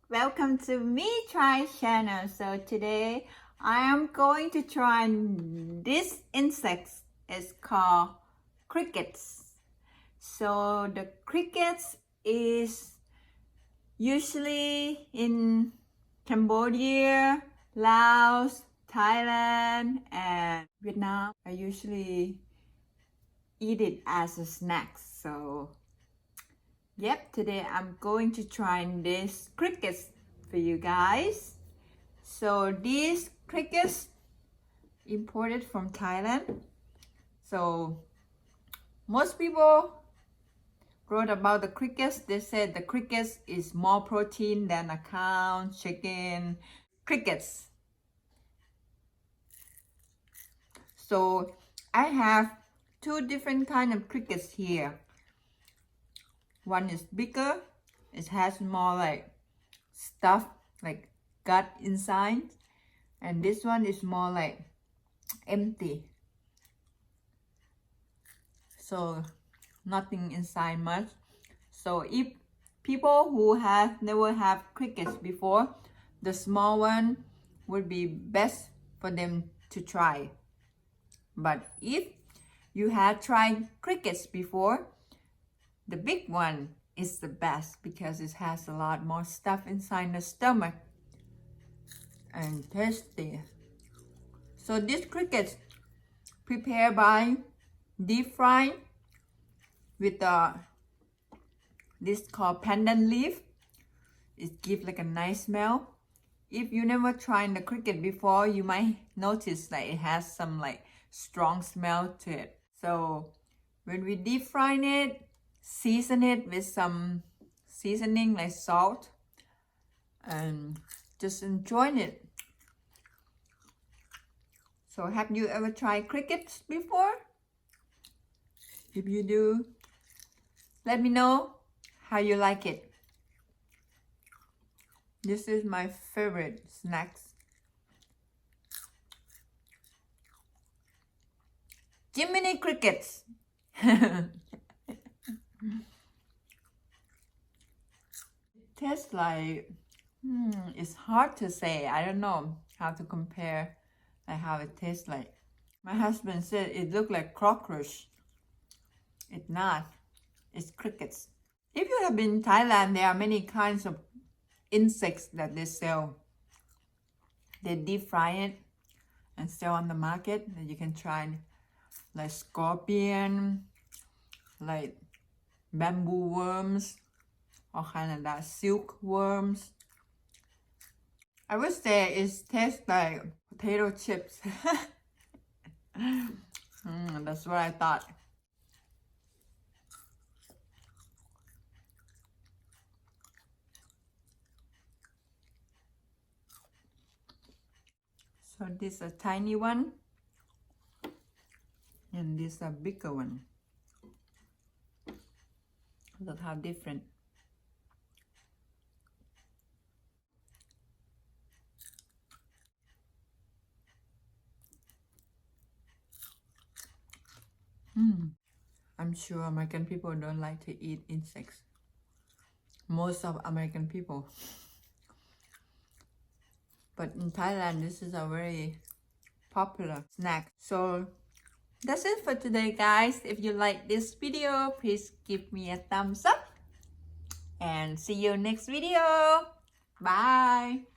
welcome to me Try channel. So today I am going to try this insect. It's called crickets. So the crickets is usually in Cambodia, Laos, Thailand and Vietnam. I usually eat it as a snack. So yep, today I'm going to try this crickets for you guys. So these crickets imported from Thailand. So most people wrote about the crickets. They said the crickets is more protein than a cow, chicken, crickets. So I have two different kind of crickets here. One is bigger, it has more like stuff like gut inside, and this one is more like empty, so nothing inside much. So if people who have never have crickets before, the small one would be best for them to try. But if you have tried crickets before, the big one is the best because it has a lot more stuff inside the stomach and tasty. So this crickets prepared by deep frying with this called pandan leaf. It gives like a nice smell. If you never tried the cricket before, you might notice that it has some like strong smell to it. So when we deep fry it, season it with some seasoning like salt and just enjoy it. So have you ever tried crickets before? If you do, let me know how you like it. This is my favorite snacks. Jiminy crickets. Tastes like, it's hard to say. I don't know how to compare like how it tastes like. My husband said it looked like cockroach. It's not. It's crickets. If you have been in Thailand, there are many kinds of insects that they sell. They deep fry it and sell on the market. And you can try like scorpion, like bamboo worms, all kind of that, silk worms. I would say it tastes like potato chips. That's what I thought. So this is a tiny one, and this is a bigger one. Look how different. I'm sure American people don't like to eat insects. Most of American people. But in Thailand, this is a very popular snack. So that's it for today, guys. If you like this video, please give me a thumbs up. And see you next video. Bye.